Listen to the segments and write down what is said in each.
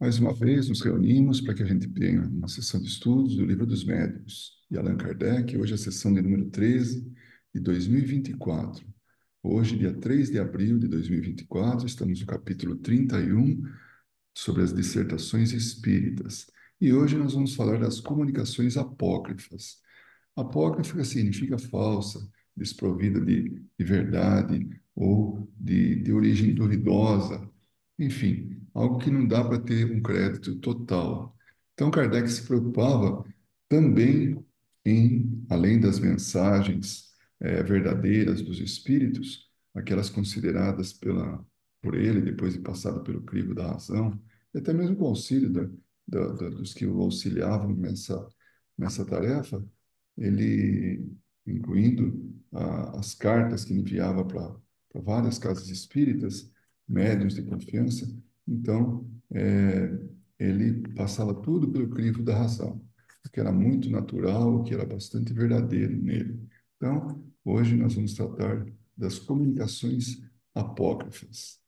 Mais uma vez, nos reunimos para que a gente tenha uma sessão de estudos do Livro dos Médiuns de Allan Kardec. Hoje é a sessão de número 13 de 2024. Hoje, dia 3 de abril de 2024, estamos no capítulo 31 sobre as dissertações espíritas. E hoje nós vamos falar das comunicações apócrifas. Apócrifa significa falsa, desprovida de verdade ou de origem duvidosa, enfim, algo que não dá para ter um crédito total. Então, Kardec se preocupava também em, além das mensagens verdadeiras dos espíritos, aquelas consideradas por ele, depois de passado pelo crivo da razão, e até mesmo com o auxílio dos que o auxiliavam nessa tarefa, ele, incluindo as cartas que enviava para várias casas espíritas, médiuns de confiança, então ele passava tudo pelo crivo da razão, o que era muito natural, o que era bastante verdadeiro nele. Então, hoje nós vamos tratar das comunicações apócrifas.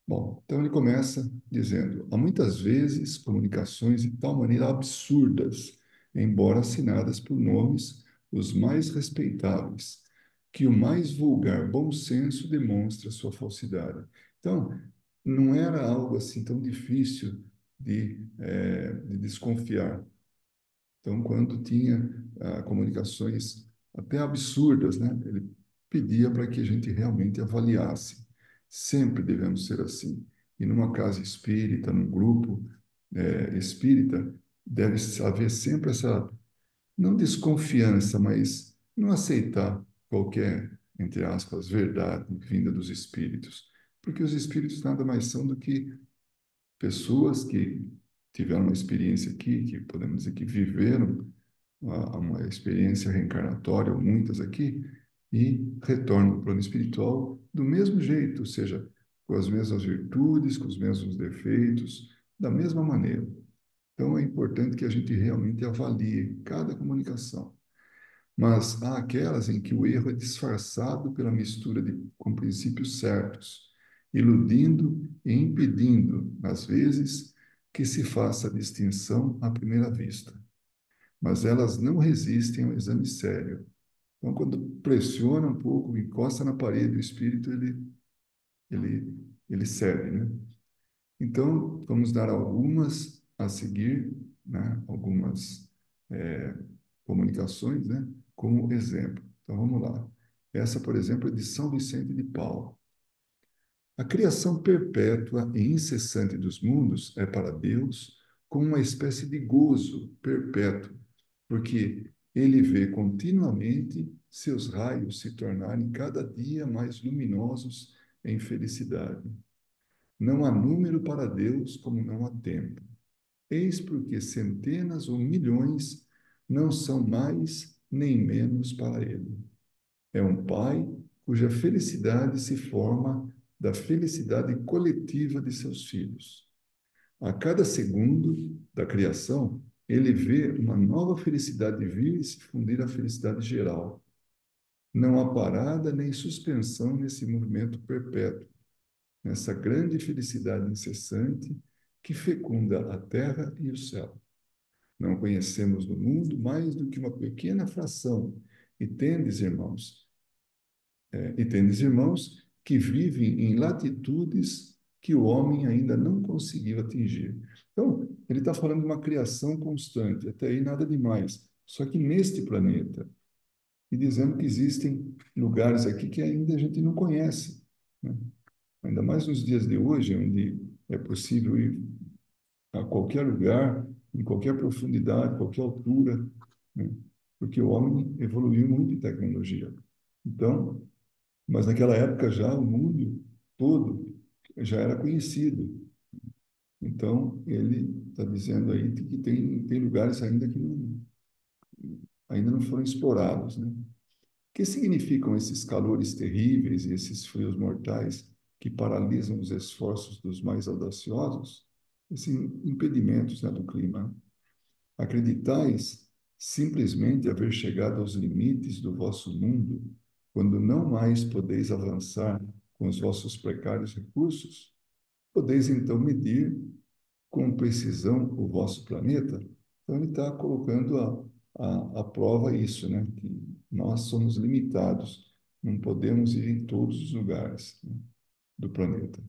Bom, então ele começa dizendo: há muitas vezes comunicações de tal maneira absurdas, embora assinadas por nomes os mais respeitáveis, que o mais vulgar bom senso demonstra sua falsidade. Então, não era algo assim tão difícil de desconfiar. Então, quando tinha comunicações até absurdas, né, ele pedia para que a gente realmente avaliasse. Sempre devemos ser assim. E numa casa espírita, num grupo espírita, deve haver sempre essa, não desconfiança, mas não aceitar qualquer, entre aspas, verdade vinda dos espíritos. Porque os espíritos nada mais são do que pessoas que tiveram uma experiência aqui, que podemos dizer que viveram uma experiência reencarnatória, ou muitas aqui, e retornam para o plano espiritual do mesmo jeito, ou seja, com as mesmas virtudes, com os mesmos defeitos, da mesma maneira. Então, é importante que a gente realmente avalie cada comunicação. Mas há aquelas em que o erro é disfarçado pela mistura com princípios certos, iludindo e impedindo, às vezes, que se faça a distinção à primeira vista, mas elas não resistem ao exame sério. Então, quando pressiona um pouco, encosta na parede, o espírito ele cede, né? Então, vamos dar algumas a seguir, né? Algumas é, comunicações, né? Como exemplo. Então, vamos lá. Essa, por exemplo, é de São Vicente de Paulo. A criação perpétua e incessante dos mundos é para Deus como uma espécie de gozo perpétuo, porque ele vê continuamente seus raios se tornarem cada dia mais luminosos em felicidade. Não há número para Deus como não há tempo. Eis porque centenas ou milhões não são mais nem menos para ele. É um pai cuja felicidade se forma da felicidade coletiva de seus filhos. A cada segundo da criação, ele vê uma nova felicidade vir e se fundir à felicidade geral. Não há parada nem suspensão nesse movimento perpétuo, nessa grande felicidade incessante que fecunda a terra e o céu. Não conhecemos no mundo mais do que uma pequena fração, e tendes, irmãos, que vivem em latitudes que o homem ainda não conseguiu atingir. Então, ele está falando de uma criação constante, até aí nada demais. Só que neste planeta, e dizendo que existem lugares aqui que ainda a gente não conhece, né? Ainda mais nos dias de hoje, onde é possível ir a qualquer lugar, em qualquer profundidade, qualquer altura, né? Porque o homem evoluiu muito em tecnologia. Então, mas naquela época já o mundo todo já era conhecido. Então, ele está dizendo aí que tem lugares ainda não foram explorados, né? O que significam esses calores terríveis e esses frios mortais que paralisam os esforços dos mais audaciosos? Esses impedimentos, né, do clima. Acreditais simplesmente haver chegado aos limites do vosso mundo, quando não mais podeis avançar com os vossos precários recursos? Podeis então medir com precisão o vosso planeta? Então, ele está colocando à prova isso, né? Que nós somos limitados, não podemos ir em todos os lugares, né, do planeta.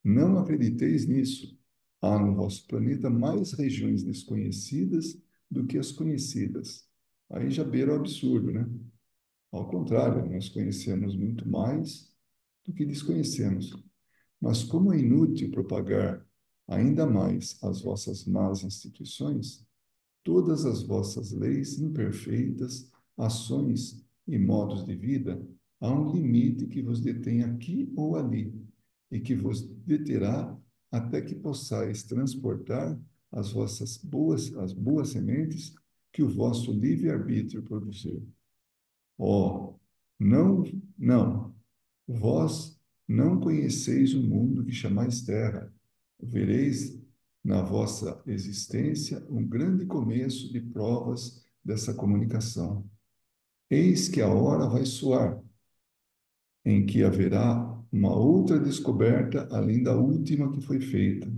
Não acrediteis nisso. Há no vosso planeta mais regiões desconhecidas do que as conhecidas. Aí já beira o absurdo, né? Ao contrário, nós conhecemos muito mais do que desconhecemos. Mas como é inútil propagar ainda mais as vossas más instituições, todas as vossas leis imperfeitas, ações e modos de vida, há um limite que vos detém aqui ou ali, e que vos deterá até que possais transportar as boas sementes que o vosso livre-arbítrio produziu. Ó, não, não, vós não conheceis o mundo que chamais terra. Vereis na vossa existência um grande começo de provas dessa comunicação. Eis que a hora vai soar, em que haverá uma outra descoberta além da última que foi feita.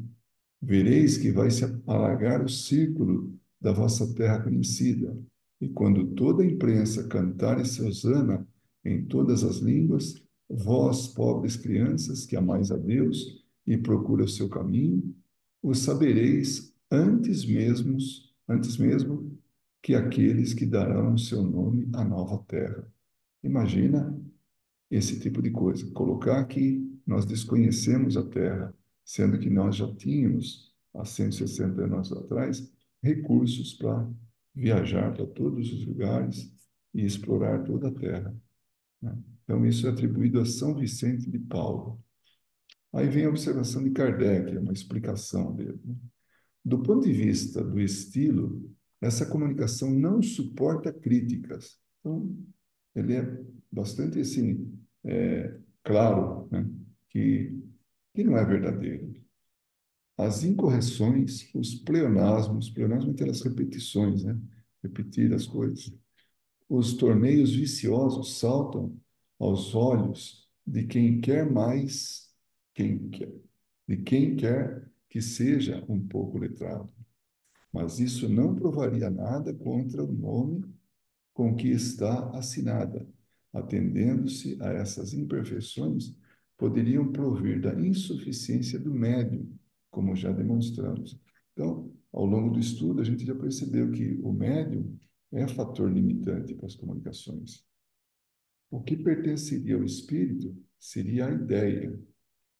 Vereis que vai se alargar o círculo da vossa terra conhecida. E quando toda a imprensa cantar essa hosana em todas as línguas, vós, pobres crianças, que amais a Deus e procura o seu caminho, o sabereis antes mesmo que aqueles que darão o seu nome à nova terra. Imagina esse tipo de coisa. Colocar que nós desconhecemos a Terra, sendo que nós já tínhamos, há 160 anos atrás, recursos para viajar para todos os lugares e explorar toda a Terra, né? Então, isso é atribuído a São Vicente de Paulo. Aí vem a observação de Kardec, uma explicação dele, né? Do ponto de vista do estilo, essa comunicação não suporta críticas. Então, ele é bastante assim, claro, né, que não é verdadeiro. As incorreções, os pleonasmos são aquelas repetições, né, repetir as coisas. Os torneios viciosos saltam aos olhos de quem quer mais, quem quer, de quem quer que seja um pouco letrado. Mas isso não provaria nada contra o nome com que está assinada. Atendendo-se a essas imperfeições, poderiam provir da insuficiência do médium, como já demonstramos. Então, ao longo do estudo, a gente já percebeu que o médium é fator limitante para as comunicações. O que pertenceria ao espírito seria a ideia.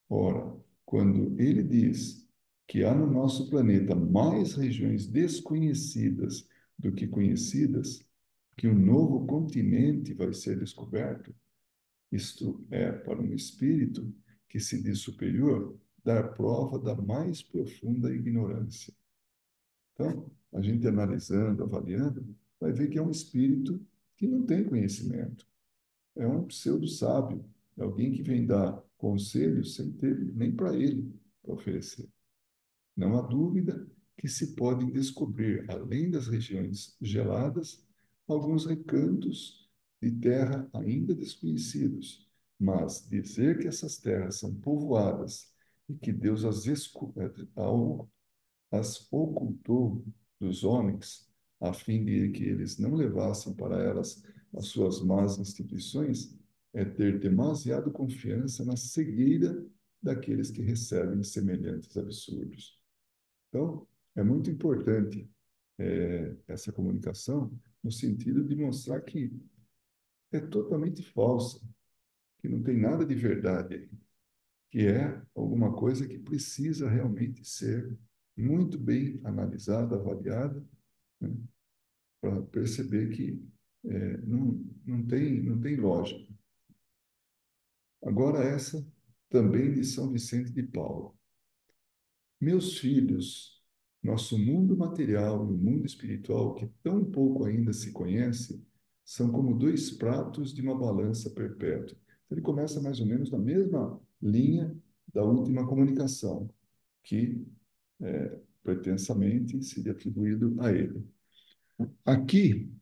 Ora, quando ele diz que há no nosso planeta mais regiões desconhecidas do que conhecidas, que um novo continente vai ser descoberto, isto é, para um espírito que se diz superior, dar prova da mais profunda ignorância. Então, a gente analisando, avaliando, vai ver que é um espírito que não tem conhecimento, é um pseudo-sábio, é alguém que vem dar conselhos sem ter nem para ele para oferecer. Não há dúvida que se podem descobrir, além das regiões geladas, alguns recantos de terra ainda desconhecidos, mas dizer que essas terras são povoadas e que Deus as ocultou dos homens, a fim de que eles não levassem para elas as suas más instituições, é ter demasiado confiança na cegueira daqueles que recebem semelhantes absurdos. Então, é muito importante essa comunicação no sentido de mostrar que é totalmente falsa, que não tem nada de verdade aí, que é alguma coisa que precisa realmente ser muito bem analisada, avaliada, né, para perceber que não tem lógica. Agora, essa também de São Vicente de Paulo. Meus filhos, nosso mundo material e o mundo espiritual, que tão pouco ainda se conhece, são como dois pratos de uma balança perpétua. Então, ele começa mais ou menos na mesma linha da última comunicação, que pretensamente seria atribuído a ele. Aqui,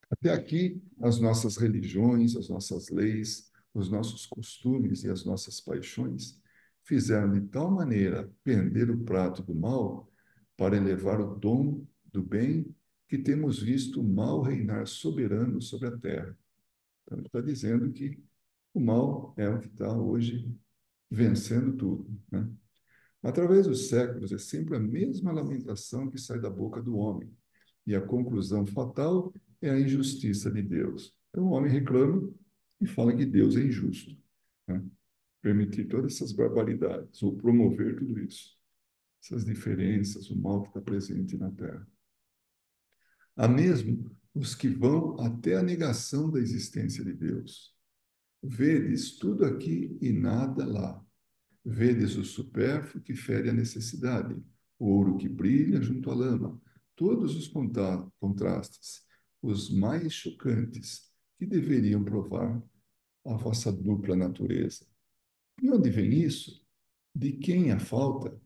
até aqui, as nossas religiões, as nossas leis, os nossos costumes e as nossas paixões fizeram de tal maneira pender o prato do mal para elevar o dom do bem, que temos visto o mal reinar soberano sobre a terra. Então, ele está dizendo que o mal é o que está hoje vencendo tudo, né? Através dos séculos, é sempre a mesma lamentação que sai da boca do homem. E a conclusão fatal é a injustiça de Deus. Então, o homem reclama e fala que Deus é injusto, né? Permitir todas essas barbaridades, ou promover tudo isso, essas diferenças, o mal que está presente na Terra. Há mesmo os que vão até a negação da existência de Deus. Vedes tudo aqui e nada lá. Vedes o supérfluo que fere a necessidade, o ouro que brilha junto à lama, todos os contrastes, os mais chocantes, que deveriam provar a vossa dupla natureza. De onde vem isso? De quem a falta?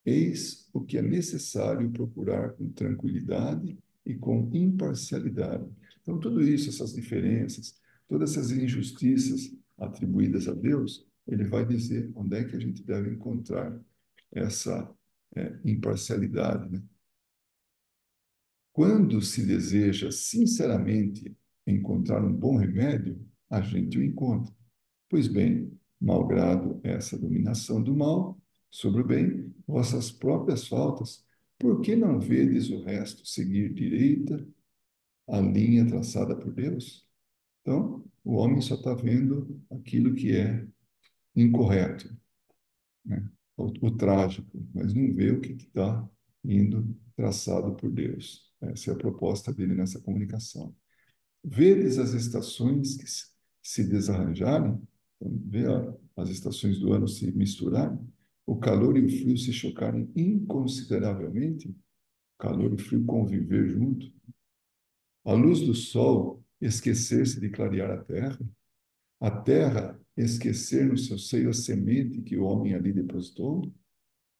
Eis o que é necessário procurar com tranquilidade e com imparcialidade. Então, tudo isso, essas diferenças, todas essas injustiças atribuídas a Deus, ele vai dizer onde é que a gente deve encontrar essa imparcialidade, né? Quando se deseja sinceramente encontrar um bom remédio, a gente o encontra. Pois bem, malgrado essa dominação do mal sobre o bem, vossas próprias faltas, por que não vedes o resto seguir direita a linha traçada por Deus? Então, o homem só está vendo aquilo que é incorreto, né? O trágico, mas não vê o que está indo traçado por Deus. Essa é a proposta dele nessa comunicação. Vedes as estações que se desarranjarem, então, vê as estações do ano se misturarem, o calor e o frio se chocarem inconsideravelmente, o calor e o frio conviver junto, a luz do sol esquecer-se de clarear a terra esquecer no seu seio a semente que o homem ali depositou,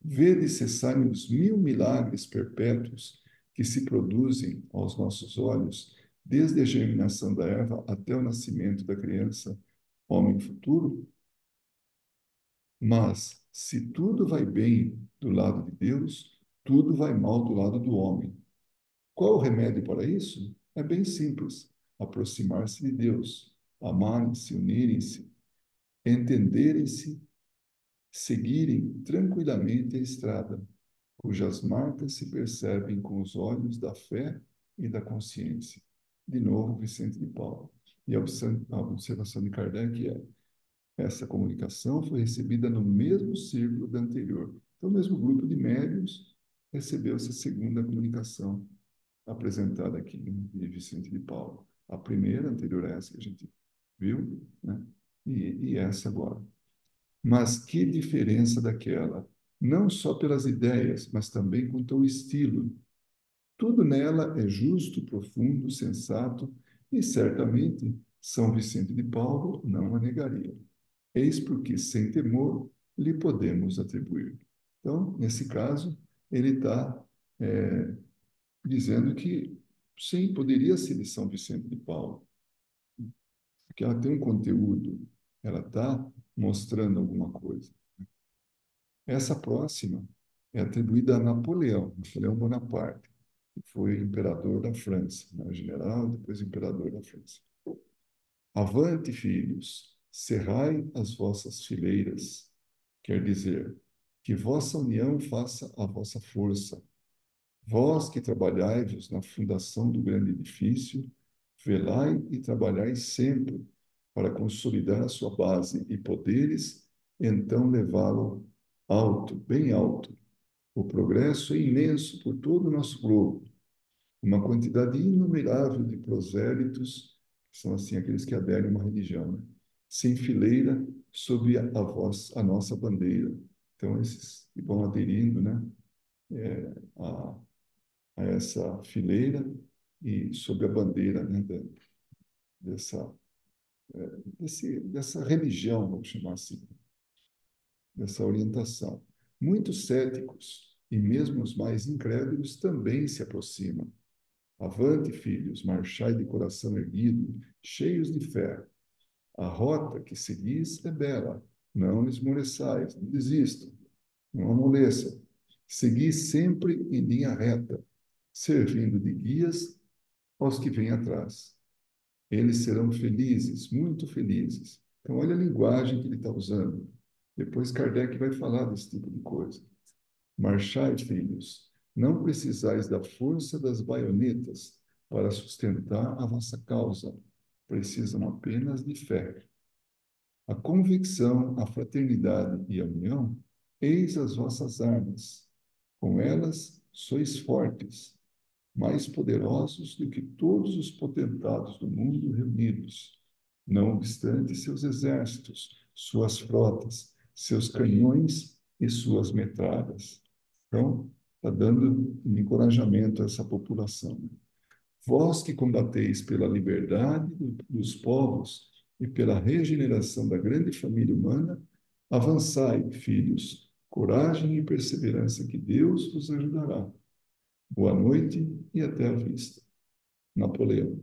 vede cessarem os 1000 milagres perpétuos que se produzem aos nossos olhos, desde a germinação da erva até o nascimento da criança, homem futuro? Mas, se tudo vai bem do lado de Deus, tudo vai mal do lado do homem. Qual o remédio para isso? É bem simples: aproximar-se de Deus, amarem-se, unirem-se, entenderem-se, seguirem tranquilamente a estrada, cujas marcas se percebem com os olhos da fé e da consciência. De novo, Vicente de Paulo. E a observação de Kardec é: essa comunicação foi recebida no mesmo círculo da anterior. Então, o mesmo grupo de médiuns recebeu essa segunda comunicação apresentada aqui, né, de Vicente de Paulo. A primeira, anterior a essa que a gente viu, né? E essa agora. Mas que diferença daquela! Não só pelas ideias, mas também quanto ao estilo. Tudo nela é justo, profundo, sensato, e certamente São Vicente de Paulo não a negaria. Eis porque, sem temor, lhe podemos atribuir. Então, nesse caso, ele está dizendo que, sim, poderia ser de São Vicente de Paulo, porque ela tem um conteúdo, ela está mostrando alguma coisa. Essa próxima é atribuída a Napoleão Bonaparte, que foi imperador da França, né? General, depois imperador da França. Avante, filhos, cerrai as vossas fileiras, quer dizer, que vossa união faça a vossa força. Vós que trabalhai-vos na fundação do grande edifício, velai e trabalhai sempre para consolidar a sua base e poderes, então levá-lo alto, bem alto. O progresso é imenso por todo o nosso globo. Uma quantidade inumerável de prosélitos, que são assim aqueles que aderem a uma religião, né? Se enfileira sob a nossa bandeira. Então, esses que vão aderindo, né, a, a essa fileira e sob a bandeira, né, dessa, dessa religião, vamos chamar assim, dessa orientação. Muitos céticos e mesmo os mais incrédulos também se aproximam. Avante, filhos, marchai de coração erguido, cheios de fé. A rota que seguis é bela. Não esmoreçais, não desistam, não amoleçam. Segui sempre em linha reta, servindo de guias aos que vêm atrás. Eles serão felizes, muito felizes. Então, olha a linguagem que ele está usando. Depois Kardec vai falar desse tipo de coisa. Marchai, filhos, não precisais da força das baionetas para sustentar a vossa causa. Precisam apenas de fé. A convicção, a fraternidade e a união, eis as vossas armas. Com elas sois fortes, mais poderosos do que todos os potentados do mundo reunidos. Não obstante seus exércitos, suas frotas, seus canhões e suas metralhas. Então, está dando um encorajamento a essa população. Vós que combateis pela liberdade dos povos e pela regeneração da grande família humana, avançai, filhos, coragem e perseverança que Deus vos ajudará. Boa noite e até a vista. Napoleão.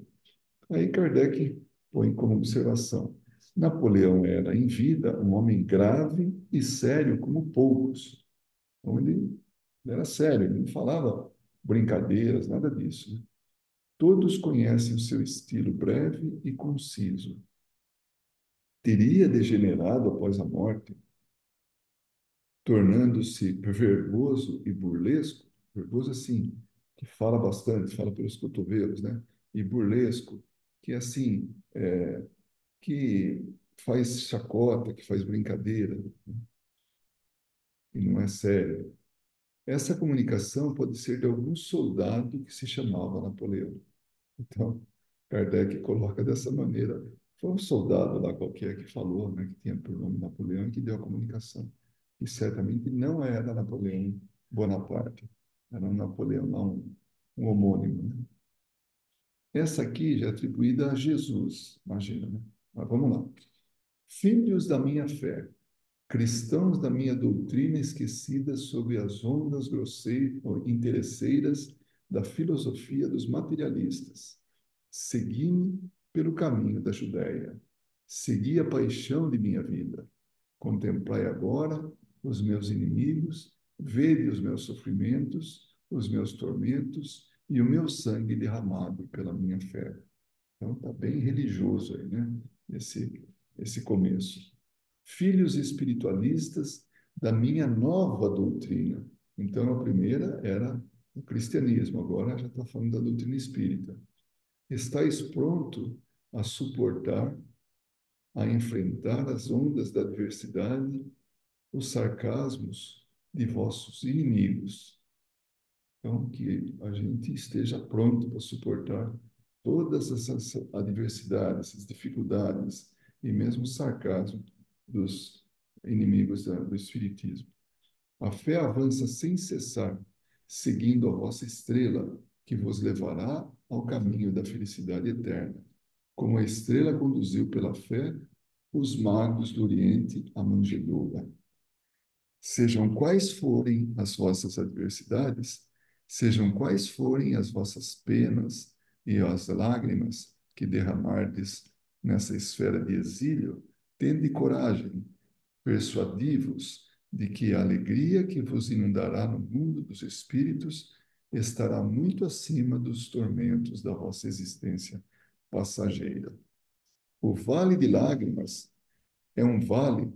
Aí Kardec põe como observação: Napoleão era, em vida, um homem grave e sério como poucos. Então, ele era sério, ele não falava brincadeiras, nada disso, né? Todos conhecem o seu estilo breve e conciso. Teria degenerado após a morte, tornando-se verboso e burlesco, verboso assim, que fala bastante, fala pelos cotovelos, né? E burlesco, que assim, que faz chacota, que faz brincadeira, e não é sério. Essa comunicação pode ser de algum soldado que se chamava Napoleão. Então, Kardec coloca dessa maneira. Foi um soldado lá qualquer que falou, né, que tinha por nome Napoleão e que deu a comunicação. E certamente não era Napoleão Bonaparte. Era um Napoleão, não, um homônimo, né? Essa aqui já é atribuída a Jesus, imagina, né? Mas vamos lá. Filhos da minha fé, cristãos da minha doutrina esquecida sob as ondas grosseiras ou interesseiras da filosofia dos materialistas. Segui-me pelo caminho da Judéia. Segui a paixão de minha vida. Contemplai agora os meus inimigos, vede os meus sofrimentos, os meus tormentos e o meu sangue derramado pela minha fé. Então, está bem religioso aí, né? Esse começo. Filhos espiritualistas da minha nova doutrina. Então, a primeira era o cristianismo, agora já está falando da doutrina espírita. Estais pronto a suportar, a enfrentar as ondas da adversidade, os sarcasmos de vossos inimigos. Então, que a gente esteja pronto para suportar todas essas adversidades, essas dificuldades e mesmo o sarcasmo dos inimigos do Espiritismo. A fé avança sem cessar, seguindo a vossa estrela, que vos levará ao caminho da felicidade eterna, como a estrela conduziu pela fé os magos do Oriente à manjedoura. Sejam quais forem as vossas adversidades, sejam quais forem as vossas penas e as lágrimas que derramardes nessa esfera de exílio, tende coragem, persuadi-vos de que a alegria que vos inundará no mundo dos espíritos estará muito acima dos tormentos da vossa existência passageira. O vale de lágrimas é um vale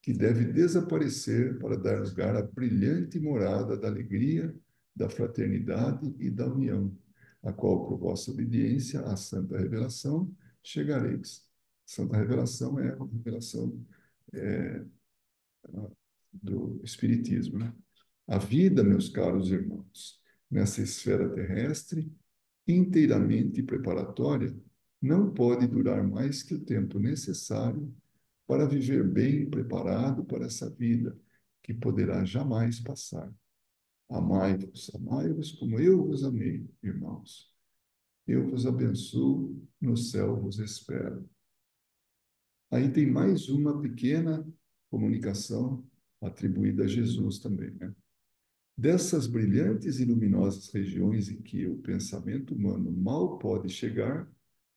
que deve desaparecer para dar lugar à brilhante morada da alegria, da fraternidade e da união, a qual, por vossa obediência à santa revelação, chegareis. Santa revelação é a revelação é, do Espiritismo, né? A vida, meus caros irmãos, nessa esfera terrestre, inteiramente preparatória, não pode durar mais que o tempo necessário para viver bem preparado para essa vida, que poderá jamais passar. Amai-vos, amai-vos como eu vos amei, irmãos. Eu vos abençoo, no céu vos espero. Aí tem mais uma pequena comunicação atribuída a Jesus também, né? Dessas brilhantes e luminosas regiões em que o pensamento humano mal pode chegar,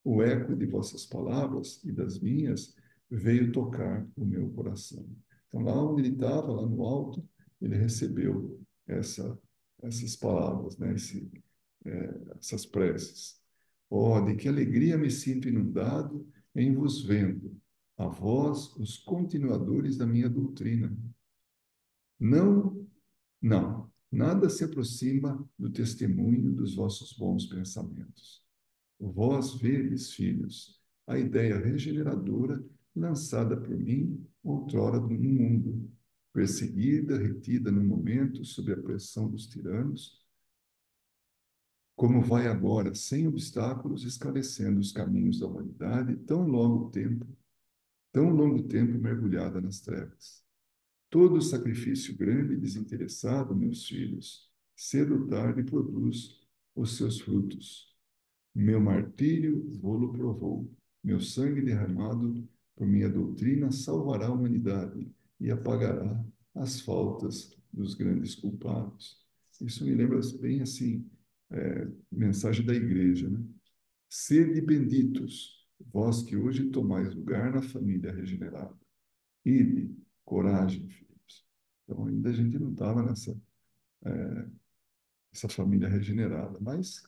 o eco de vossas palavras e das minhas veio tocar o meu coração. Então, lá onde ele estava, lá no alto, ele recebeu essa, essas palavras, né? Essas preces. Oh, de que alegria me sinto inundado em vos vendo, a vós, os continuadores da minha doutrina. Não, não, nada se aproxima do testemunho dos vossos bons pensamentos. Vós vedes, filhos, a ideia regeneradora lançada por mim outrora no mundo, perseguida, retida no momento sob a pressão dos tiranos, como vai agora, sem obstáculos, esclarecendo os caminhos da humanidade, tão longo tempo mergulhada nas trevas. Todo sacrifício grande e desinteressado, meus filhos, cedo ou tarde produz os seus frutos. Meu martírio vô-lo provou. Meu sangue derramado por minha doutrina salvará a humanidade e apagará as faltas dos grandes culpados. Isso me lembra bem assim, mensagem da igreja, né? Sede benditos, vós que hoje tomais lugar na família regenerada. Ide, coragem, filhos. Então, ainda a gente não estava essa família regenerada, mas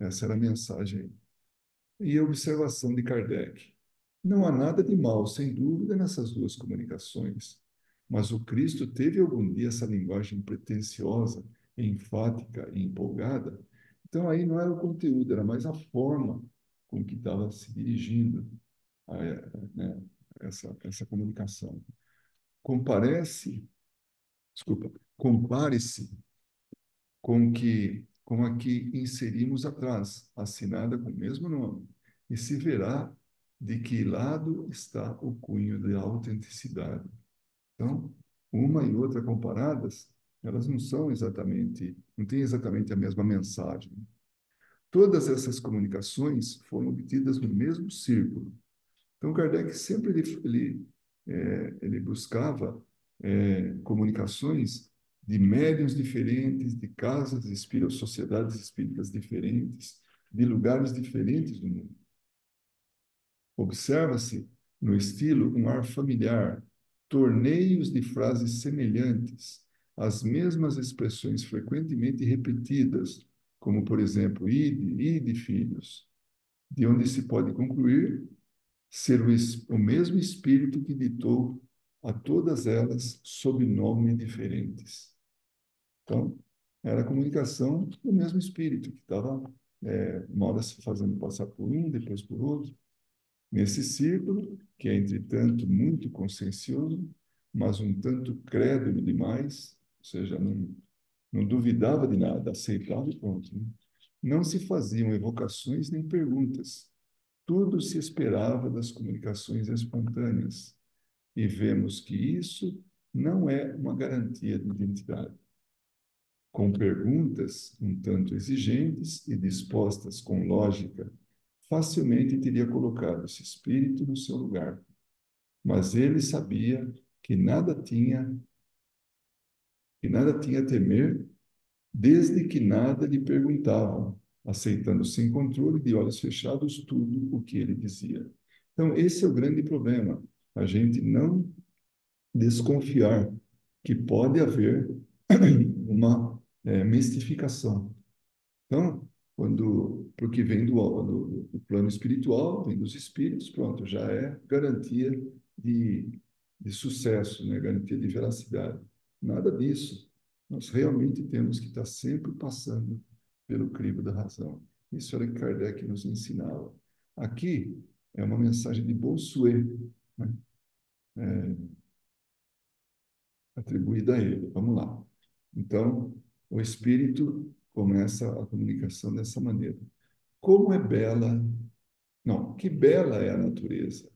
essa era a mensagem. E a observação de Kardec. Não há nada de mal, sem dúvida, nessas duas comunicações, mas o Cristo teve algum dia essa linguagem pretensiosa, enfática e empolgada. Então, aí não era o conteúdo, era mais a forma com que estava se dirigindo a, né, essa comunicação. Comparece, desculpa, compare-se com a que inserimos atrás, assinada com o mesmo nome, e se verá de que lado está o cunho da autenticidade. Então, uma e outra comparadas, elas não têm exatamente a mesma mensagem. Todas essas comunicações foram obtidas no mesmo círculo. Então, Kardec sempre ele buscava comunicações de médiuns diferentes, de casas espíritas, sociedades espíritas diferentes, de lugares diferentes do mundo. Observa-se no estilo um ar familiar, torneios de frases semelhantes, as mesmas expressões frequentemente repetidas, como, por exemplo, ide, filhos, de onde se pode concluir ser o mesmo espírito que ditou a todas elas sob nomes diferentes. Então, era a comunicação do mesmo espírito, que estava, uma hora se fazendo passar por um, depois por outro, nesse círculo, que é, entretanto, muito consciencioso, mas um tanto crédulo demais, ou seja, não duvidava de nada, aceitava e pronto. Né? Não se faziam evocações nem perguntas. Tudo se esperava das comunicações espontâneas. E vemos que isso não é uma garantia de identidade. Com perguntas um tanto exigentes e dispostas com lógica, facilmente teria colocado esse espírito no seu lugar. Mas ele sabia que nada tinha a temer, desde que nada lhe perguntavam, aceitando sem controle, de olhos fechados, tudo o que ele dizia. Então, esse é o grande problema. A gente não desconfiar que pode haver uma mistificação. Então, porque vem do plano espiritual, vem dos espíritos, pronto, já é garantia de sucesso, né? Garantia de veracidade. Nada disso. Nós realmente temos que estar sempre passando pelo crivo da razão. Isso era o que Kardec nos ensinava. Aqui é uma mensagem de Bossuet, né? Atribuída a ele. Vamos lá. Então, o espírito começa a comunicação dessa maneira. Como é bela, não, que bela é a natureza,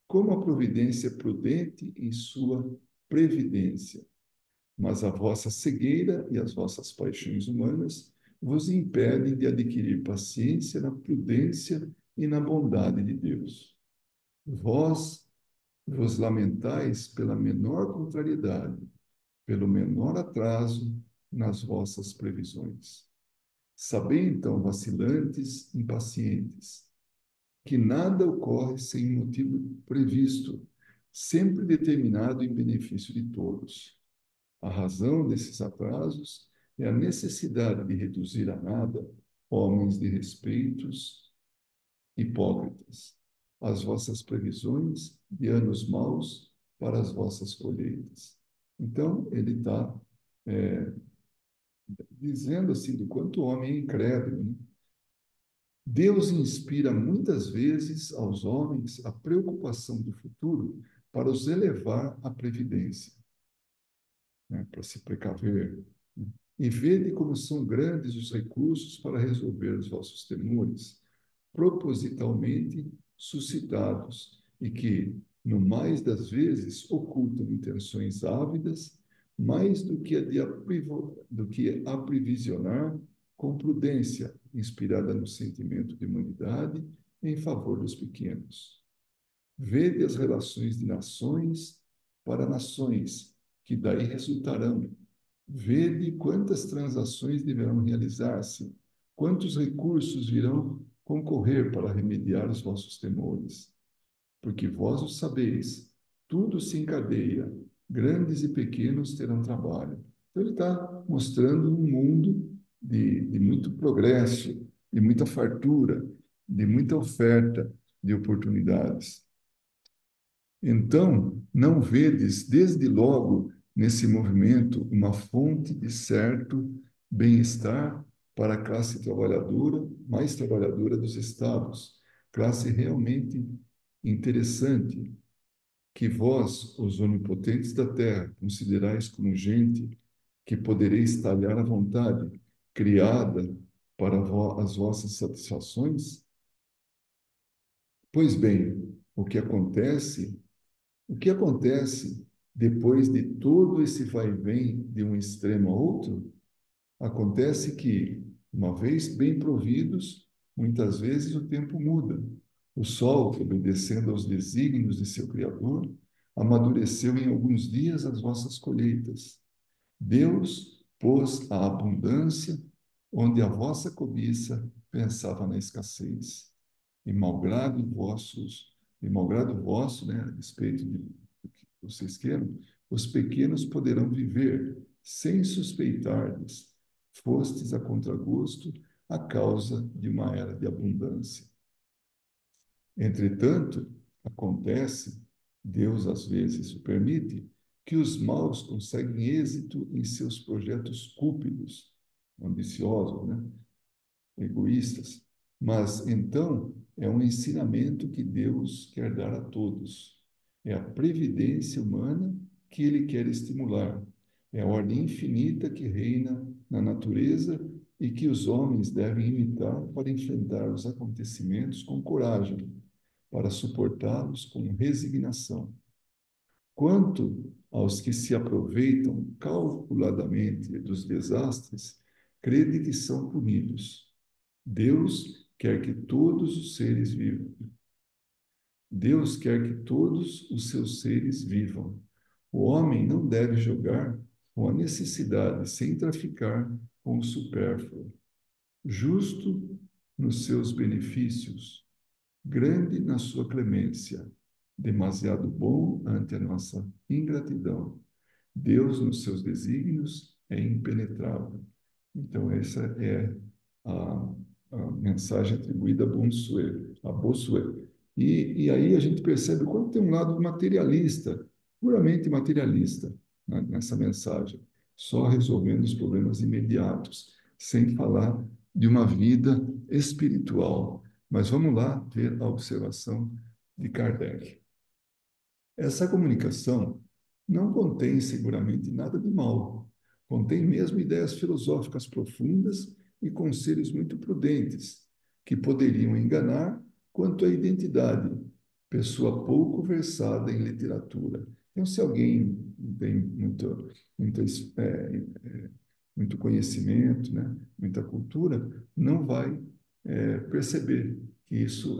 como a providência é prudente em sua previdência. Mas a vossa cegueira e as vossas paixões humanas vos impedem de adquirir paciência na prudência e na bondade de Deus. Vós vos lamentais pela menor contrariedade, pelo menor atraso nas vossas previsões. Sabei, então, vacilantes, impacientes, que nada ocorre sem motivo previsto, sempre determinado em benefício de todos. A razão desses atrasos é a necessidade de reduzir a nada homens de respeitos hipócritas, as vossas previsões de anos maus para as vossas colheitas. Então, ele está dizendo assim do quanto o homem é incrédulo, né? Deus inspira muitas vezes aos homens a preocupação do futuro para os elevar à previdência, né, para se precaver, né? E vede como são grandes os recursos para resolver os vossos temores, propositalmente suscitados, e que, no mais das vezes, ocultam intenções ávidas, mais do que do que aprisionar com prudência, inspirada no sentimento de humanidade, em favor dos pequenos. Vede as relações de nações para nações, que daí resultarão. Vede quantas transações deverão realizar-se, quantos recursos virão concorrer para remediar os vossos temores. Porque vós o sabeis, tudo se encadeia, grandes e pequenos terão trabalho. Então, ele está mostrando um mundo de muito progresso, de muita fartura, de muita oferta de oportunidades. Então, não vedes, desde logo, nesse movimento, uma fonte de certo bem-estar para a classe trabalhadora, mais trabalhadora dos estados, classe realmente interessante, que vós, os onipotentes da terra, considerais como gente que podereis talhar à vontade, criada para as vossas satisfações? Pois bem, o que acontece depois de todo esse vai-vem de um extremo a outro? Acontece que, uma vez bem providos, muitas vezes o tempo muda. O sol, obedecendo aos desígnios de seu Criador, amadureceu em alguns dias as vossas colheitas. Deus pôs a abundância onde a vossa cobiça pensava na escassez. E malgrado malgrado vosso, né, a despeito do que vocês queiram, os pequenos poderão viver sem suspeitardes. Fostes a contragosto a causa de uma era de abundância. Entretanto, acontece, Deus às vezes o permite, que os maus conseguem êxito em seus projetos cúpidos, ambiciosos, né? Egoístas. Mas então é um ensinamento que Deus quer dar a todos. É a previdência humana que ele quer estimular. É a ordem infinita que reina na natureza e que os homens devem imitar para enfrentar os acontecimentos com coragem, para suportá-los com resignação. Quanto aos que se aproveitam calculadamente dos desastres, crede que são punidos. Deus quer que todos os seres vivam. Deus quer que todos os seus seres vivam. O homem não deve jogar com a necessidade sem traficar com o supérfluo. Justo nos seus benefícios, grande na sua clemência, demasiado bom ante a nossa ingratidão. Deus, nos seus desígnios, é impenetrável. Então, essa é a, a mensagem atribuída a Bossuet. E aí a gente percebe quando tem um lado materialista, puramente materialista, né, nessa mensagem, só resolvendo os problemas imediatos, sem falar de uma vida espiritual. Mas vamos lá ver a observação de Kardec. Essa comunicação não contém seguramente nada de mal. Contém mesmo ideias filosóficas profundas e conselhos muito prudentes, que poderiam enganar quanto à identidade, pessoa pouco versada em literatura. Então, se alguém tem muito, muito conhecimento, né, muita cultura, não vai perceber que isso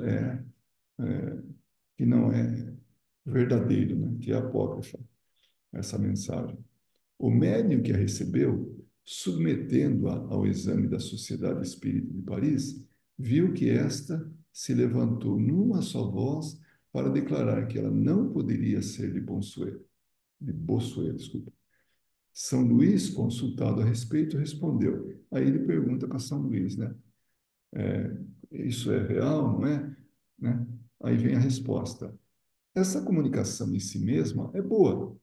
que não é verdadeiro, né? Que é apócrifa, essa mensagem. O médium que a recebeu, submetendo-a ao exame da Sociedade Espírita de Paris, viu que esta se levantou numa só voz para declarar que ela não poderia ser de Bossuet, desculpa, São Luís, consultado a respeito, respondeu. Aí ele pergunta para São Luís, né? Isso é real, não é? Né? Aí vem a resposta. Essa comunicação em si mesma é boa,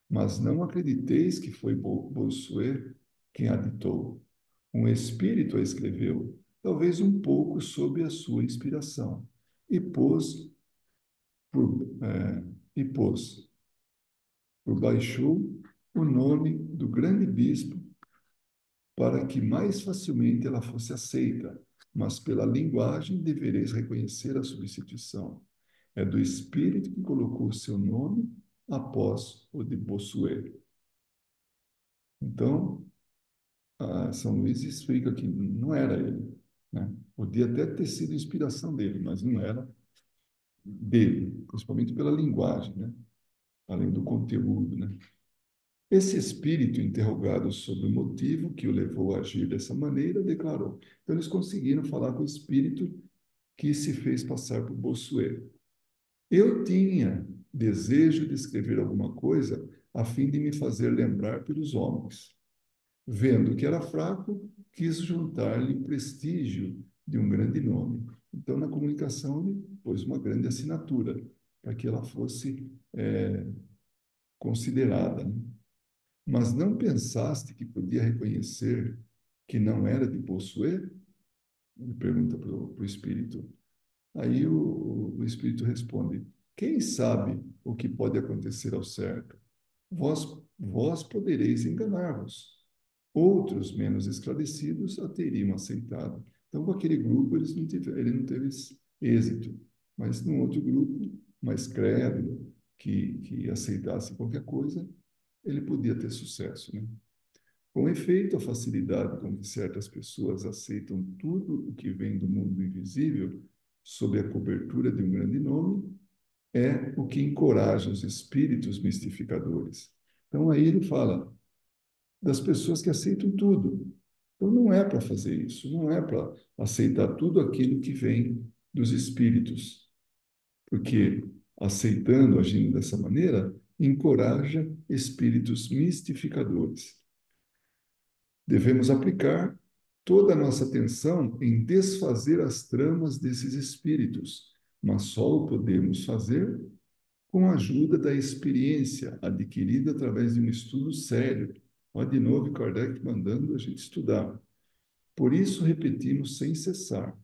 mas não acrediteis que foi Bossuet quem a ditou. Um espírito a escreveu, talvez um pouco sob a sua inspiração, e por, é, e pôs por baixo o nome do grande bispo para que mais facilmente ela fosse aceita, mas pela linguagem devereis reconhecer a substituição. É do espírito que colocou o seu nome após o de Bossuet. Então, São Luís explica que não era ele, né? Podia até ter sido inspiração dele, mas não era dele, principalmente pela linguagem, né? Além do conteúdo, né? Esse espírito, interrogado sobre o motivo que o levou a agir dessa maneira, declarou. Então, eles conseguiram falar com o espírito que se fez passar por Bossuet. Eu tinha desejo de escrever alguma coisa a fim de me fazer lembrar pelos homens. Vendo que era fraco, quis juntar-lhe o prestígio de um grande nome. Então, na comunicação, ele pôs uma grande assinatura para que ela fosse considerada, né? Mas não pensaste que podia reconhecer que não era de Bossuet? Ele pergunta para o espírito. Aí o espírito responde: quem sabe o que pode acontecer ao certo? Vós podereis enganar-vos. Outros, menos esclarecidos, a teriam aceitado. Então, com aquele grupo, ele não teve êxito. Mas num outro grupo, mais crédulo, que aceitasse qualquer coisa, ele podia ter sucesso, né? Com efeito, a facilidade com que certas pessoas aceitam tudo o que vem do mundo invisível, sob a cobertura de um grande nome, é o que encoraja os espíritos mistificadores. Então, aí ele fala das pessoas que aceitam tudo. Então, não é para fazer isso, não é para aceitar tudo aquilo que vem dos espíritos, porque aceitando, agindo dessa maneira, encoraja espíritos mistificadores. Devemos aplicar toda a nossa atenção em desfazer as tramas desses espíritos, mas só o podemos fazer com a ajuda da experiência adquirida através de um estudo sério. Olha, de novo, Kardec mandando a gente estudar. Por isso, repetimos sem cessar: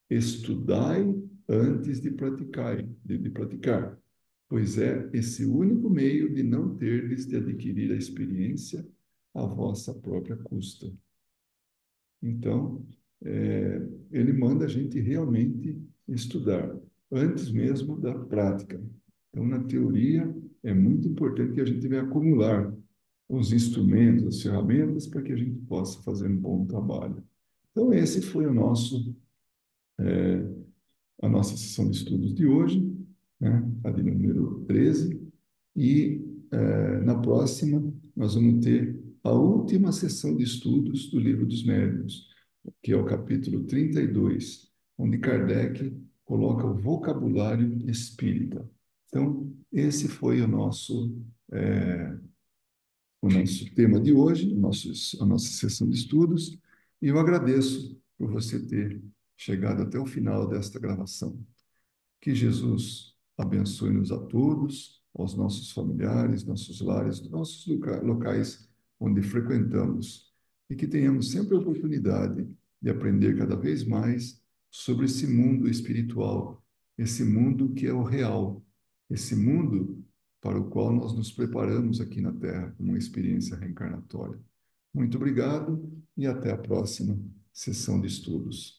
estudai antes de praticar, pois é esse único meio de não terdes de adquirir a experiência à vossa própria custa. Então, ele manda a gente realmente estudar, antes mesmo da prática. Então, na teoria, é muito importante que a gente venha acumular os instrumentos, as ferramentas, para que a gente possa fazer um bom trabalho. Então, esse foi a nossa sessão de estudos de hoje, né? A de número 13, e na próxima nós vamos ter a última sessão de estudos do Livro dos Médiuns, que é o capítulo 32, onde Kardec coloca o vocabulário espírita. Então, esse foi o nosso tema de hoje, a nossa sessão de estudos, e eu agradeço por você ter chegado até o final desta gravação. Que Jesus abençoe-nos a todos, aos nossos familiares, nossos lares, nossos locais onde frequentamos, e que tenhamos sempre a oportunidade de aprender cada vez mais sobre esse mundo espiritual, esse mundo que é o real, esse mundo para o qual nós nos preparamos aqui na Terra, como uma experiência reencarnatória. Muito obrigado e até a próxima sessão de estudos.